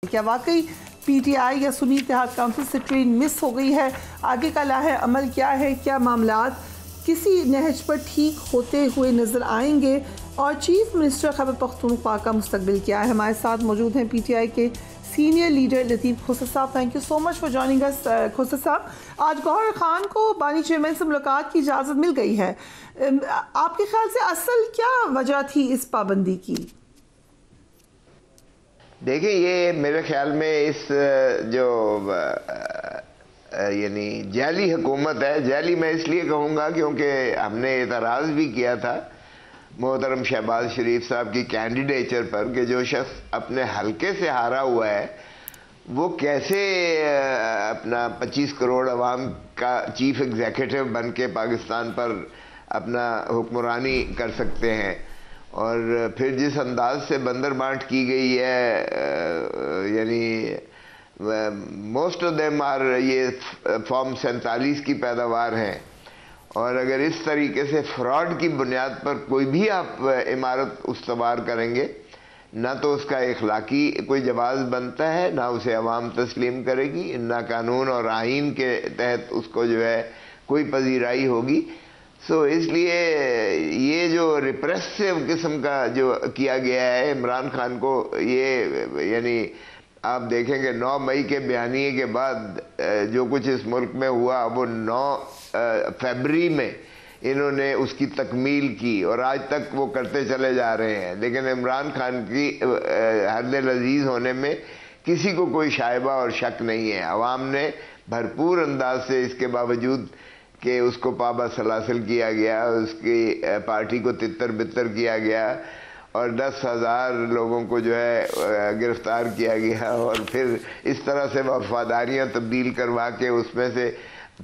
کیا واقعی P T I یا سنی اتحاد کونسل سے ٹرین مس ہو گئی ہے؟ آگے کا لاہ عمل کیا ہے؟ کیا معاملات کسی نہج پر ٹھیک ہوتے ہوئے نظر آئیں گے؟ اور چیف منسٹر خیبر پختونخوا کا مستقبل کیا ہے؟ ہمارے ساتھ موجود ہیں پی ٹی آئی کے سینئر لیڈر لطیف کھوسر صاحب. Thank you so much for joining us. Khosa صاحب، آج گوہر خان کو بانی چیئرمین سے ملاقات کی اجازت مل گئی ہے. آپ کے خیال سے اصل کیا وجہ تھی اس پابندی کی؟ دیکھیں، یہ میرے خیال میں اس جو یعنی جعلی حکومت ہے، جعلی میں اس لیے کہوں گا کیونکہ ہم نے اعتراض بھی کیا تھا محترم شہباز شریف صاحب کی کینڈیڈیچر پر کہ جو شخص اپنے حلقے سے ہارا ہوا ہے وہ کیسے اپنا 25 کروڑ عوام کا چیف ایگزیکٹو بن کے پاکستان پر اپنا حکمرانی کر سکتے ہیں. اور پھر جس انداز سے بندر بانٹ کی گئی ہے، یعنی موسٹ آف دیم آر یہ فارم 47 کی پیداوار ہیں، اور اگر اس طریقے سے فراڈ کی بنیاد پر کوئی بھی آپ عمارت استوار کریں گے، نہ تو اس کا اخلاقی کوئی جواز بنتا ہے، نہ اسے عوام تسلیم کرے گی، نہ قانون اور آئین کے تحت اس کو جو ہے کوئی پذیرائی ہوگی. اس لیے یہ جو ریپریسو قسم کا جو کیا گیا ہے عمران خان کو، یہ یعنی آپ دیکھیں کہ 9 مئی کے بیانیے کے بعد جو کچھ اس ملک میں ہوا وہ 9 فیبری میں انہوں نے اس کی تکمیل کی، اور آج تک وہ کرتے چلے جا رہے ہیں. لیکن عمران خان کی حد لذیذ ہونے میں کسی کو کوئی شائبہ اور شک نہیں ہے. عوام نے بھرپور انداز سے، اس کے باوجود کہ اس کو پابہ سلاسل کیا گیا، اس کی پارٹی کو تتر بتر کیا گیا، اور 10,000 لوگوں کو جو ہے گرفتار کیا گیا، اور پھر اس طرح سے وفاداریاں تبدیل کروا کے اس میں سے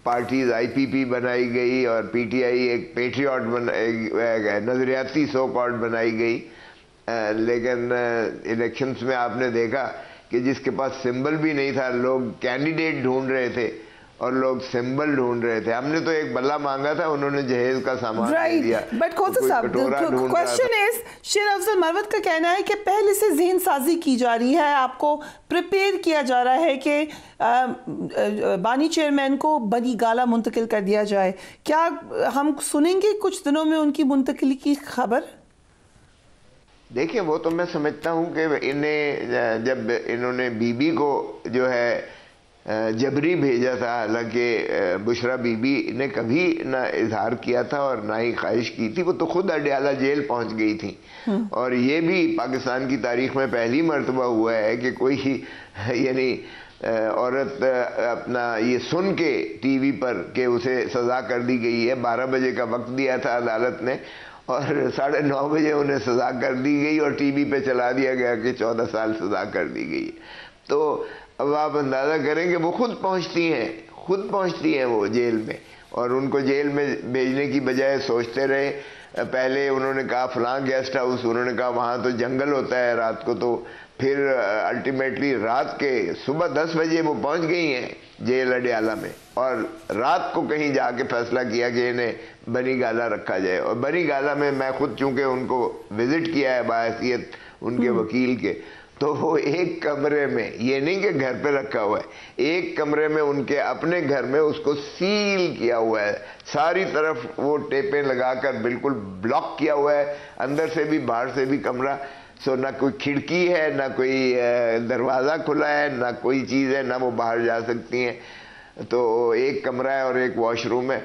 پارٹیز آئی پی پی بنائی گئی، اور پی ٹی آئی ایک پیٹریوٹ نظریاتی سو کالڈ بنائی گئی. لیکن الیکشنز میں آپ نے دیکھا کہ جس کے پاس سمبل بھی نہیں تھا، لوگ کینڈیڈیٹ ڈھونڈ رہے تھے اور لوگ سمبل ڈھونڈ رہے تھے. ہم نے تو ایک بلہ مانگا تھا، انہوں نے جہیز کا سامان دے دیا. بٹ کھوسر صاحب، کویسچن از، شیر افضل مروت کا کہنا ہے کہ پہلے سے ذہن سازی کی جا رہی ہے، آپ کو پریپیئر کیا جا رہا ہے کہ بانی چیئرمین کو بنی گالہ منتقل کر دیا جائے. کیا ہم سنیں گے کچھ دنوں میں ان کی منتقلی کی خبر؟ دیکھیں، وہ تو میں سمجھتا ہوں کہ جب انہوں نے بی بی کو جو ہے جبری بھیجا تھا، حالانکہ بشرا بی بی نے کبھی نہ اظہار کیا تھا اور نہ ہی خواہش کی تھی، وہ تو خود اڈیالہ جیل پہنچ گئی تھی. اور یہ بھی پاکستان کی تاریخ میں پہلی مرتبہ ہوا ہے کہ کوئی یعنی عورت اپنا یہ سن کے ٹی وی پر کہ اسے سزا کر دی گئی ہے. 12 بجے کا وقت دیا تھا عدالت نے، اور 9:30 بجے انہیں سزا کر دی گئی، اور ٹی وی پہ چلا دیا گیا کہ 14 سال سزا کر دی گئی. تو اب آپ اندازہ کریں کہ وہ خود پہنچتی ہیں وہ جیل میں، اور ان کو جیل میں بھیجنے کی بجائے سوچتے رہے. پہلے انہوں نے کہا فلاں گیسٹ ہاؤس، انہوں نے کہا وہاں تو جنگل ہوتا ہے رات کو، تو پھر الٹیمیٹلی رات کے صبح 10 بجے وہ پہنچ گئی ہیں جیل اڈیالہ میں، اور رات کو کہیں جا کے فیصلہ کیا کہ انہیں بنی گالہ رکھا جائے. اور بنی گالہ میں میں خود چونکہ ان کو وزٹ کیا ہے بحیثیت ان کے وکیل کے، تو وہ ایک کمرے میں، یہ نہیں کہ گھر پہ رکھا ہوا ہے، ایک کمرے میں ان کے اپنے گھر میں اس کو سیل کیا ہوا ہے، ساری طرف وہ ٹیپیں لگا کر بالکل بلاک کیا ہوا ہے، اندر سے بھی باہر سے بھی کمرہ. نہ کوئی کھڑکی ہے، نہ کوئی دروازہ کھلا ہے، نہ کوئی چیز ہے، نہ وہ باہر جا سکتی ہیں. تو ایک کمرہ ہے اور ایک واش روم ہے،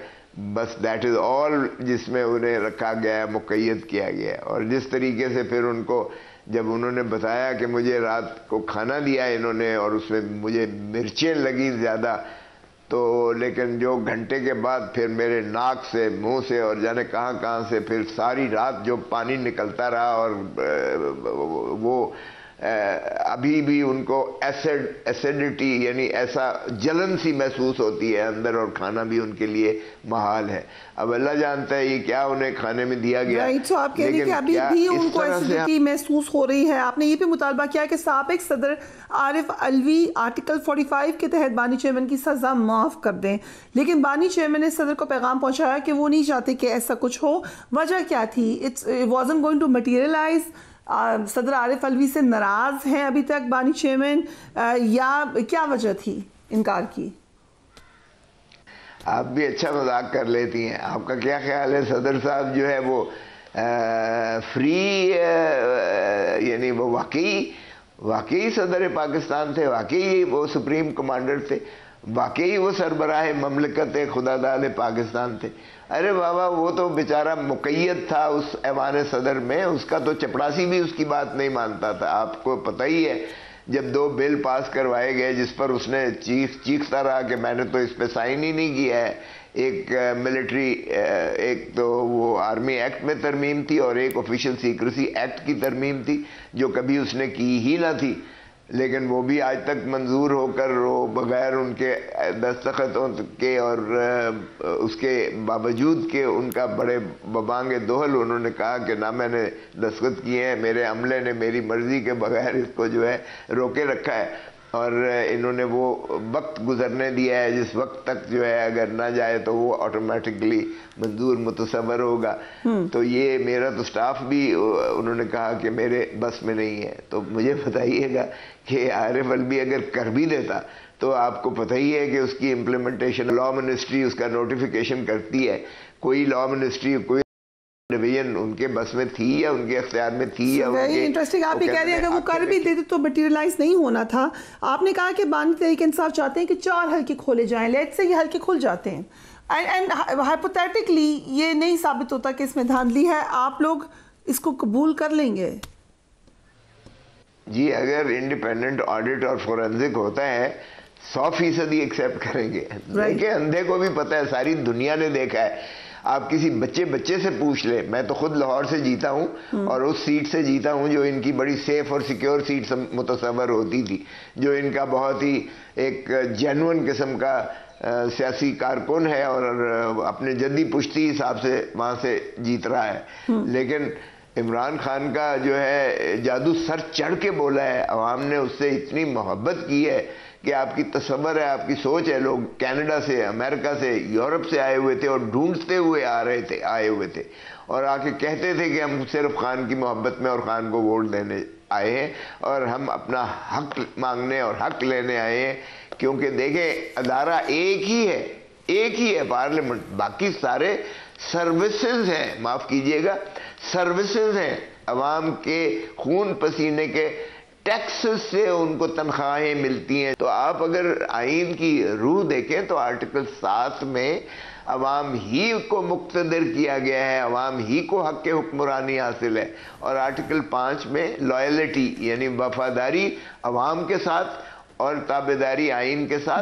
بس دیٹ از آل جس میں انہیں رکھا گیا ہے، مقید کیا گیا ہے. اور جس طریقے سے پھر ان کو جب انہوں نے بتایا کہ مجھے رات کو کھانا دیا انہوں نے اور اس میں مجھے مرچیں لگی زیادہ، تو لیکن جو گھنٹے کے بعد پھر میرے ناک سے، منہ سے اور جانے کہاں سے پھر ساری رات جو پانی نکلتا رہا، اور وہ ابھی بھی ان کو ایسیڈیٹی یعنی ایسا جلن سی محسوس ہوتی ہے اندر، اور کھانا بھی ان کے لیے محال ہے. اب اللہ جانتا ہے یہ کیا انہیں کھانے میں دیا گیا. تو آپ کہہ رہے ہیں کہ ابھی بھی ان کو ایسیڈیٹی محسوس ہو رہی ہے. آپ نے یہ بھی مطالبہ کیا کہ سابق صدر عارف علوی آرٹیکل 45 کے تحت بانی چیئرمین کی سزا معاف کر دیں، لیکن بانی چیئرمین نے صدر کو پیغام پہنچایا کہ وہ نہیں چاہتے کہ ایسا کچھ ہو. وجہ کیا تھی؟ It wasn't going to materialize. صدر عارف علوی سے ناراض ہیں ابھی تک بانی چیئرمین، یا کیا وجہ تھی انکار کی؟ آپ بھی اچھا مذاق کر لیتی ہیں. آپ کا کیا خیال ہے صدر صاحب جو ہے وہ فری، یعنی وہ واقعی صدر پاکستان تھے، واقعی وہ سپریم کمانڈر تھے، واقعی وہ سربراہ مملکت خدا داد پاکستان تھے؟ ارے بابا وہ تو بیچارہ مقید تھا اس ایوان صدر میں، اس کا تو چپڑاسی بھی اس کی بات نہیں مانتا تھا. آپ کو پتہ ہی ہے جب 2 بل پاس کروائے گئے جس پر اس نے چیختا رہا کہ میں نے تو اس پہ سائن ہی نہیں کیا ہے. ایک ملٹری، ایک تو وہ آرمی ایکٹ میں ترمیم تھی اور ایک آفیشل سیکریسی ایکٹ کی ترمیم تھی جو کبھی اس نے کی ہی نہ تھی، لیکن وہ بھی آج تک منظور ہو کر وہ بغیر ان کے دستخطوں کے اور اس کے باوجود کہ ان کا بڑے ببانگ دوہل انہوں نے کہا کہ نہ میں نے دستخط کیے ہیں، میرے عملے نے میری مرضی کے بغیر اس کو جو ہے روکے رکھا ہے، اور انہوں نے وہ وقت گزرنے دیا ہے جس وقت تک جو ہے اگر نہ جائے تو وہ آٹومیٹکلی منظور متصور ہوگا. تو یہ میرا تو سٹاف بھی انہوں نے کہا کہ میرے بس میں نہیں ہے. تو مجھے بتائیے گا کہ عارف علوی اگر کر بھی دیتا تو آپ کو پتہ ہی ہے کہ اس کی امپلیمنٹیشن لا منسٹری اس کا نوٹیفیکیشن کرتی ہے. کوئی لا منسٹری، کوئی ڈویژن ان کے بس میں تھی یا ان کے اختیار میں تھی یا ویری انٹرسٹنگ. آپ یہ کہہ رہے ہیں اگر وہ کر بھی دیتے تو مٹیریلائز نہیں ہونا تھا. آپ نے کہا کہ بانی تحریک انصاف چاہتے ہیں کہ 4 حلقے کھولے جائیں، لیٹ سے یہ حلقے کھل جاتے ہیں اینڈ ہائپوتھیٹکلی یہ نہیں ثابت ہوتا کہ اس میں دھاندلی ہے، آپ لوگ اس کو قبول کر لیں گے؟ جی اگر انڈیپینڈنٹ آڈٹ اور فورنزک ہوتا ہے 100% ایکسیپٹ کریں گے. دیکھیں اندھے کو بھی پتہ ہے، ساری دنیا نے دیکھا ہے. آپ کسی بچے سے پوچھ لیں، میں تو خود لاہور سے جیتا ہوں اور اس سیٹ سے جیتا ہوں جو ان کی بڑی سیف اور سیکیور سیٹ متصور ہوتی تھی، جو ان کا بہت ہی ایک جینون قسم کا سیاسی کارکن ہے اور اپنے جدی پشتی حساب سے وہاں سے جیت رہا ہے. لیکن عمران خان کا جو ہے جادو سر چڑھ کے بولا ہے، عوام نے اس سے اتنی محبت کی ہے کہ آپ کی تصور ہے، آپ کی سوچ ہے، لوگ کینیڈا سے، امریکہ سے، یورپ سے آئے ہوئے تھے اور ڈھونڈتے ہوئے آئے ہوئے تھے اور آ کے کہتے تھے کہ ہم صرف خان کی محبت میں اور خان کو ووٹ دینے آئے ہیں اور ہم اپنا حق مانگنے اور حق لینے آئے ہیں. کیونکہ دیکھیں ادارہ ایک ہی ہے پارلیمنٹ، باقی سارے سروسز ہیں، معاف کیجئے گا سروسز ہیں، عوام کے خون پسینے کے ٹیکسز سے ان کو تنخواہیں ملتی ہیں. تو آپ اگر آئین کی روح دیکھیں تو آرٹیکل 7 میں عوام ہی کو مقتدر کیا گیا ہے، عوام ہی کو حق حکمرانی حاصل ہے، اور آرٹیکل 5 میں لائلٹی یعنی وفاداری عوام کے ساتھ اور تابعداری آئین کے ساتھ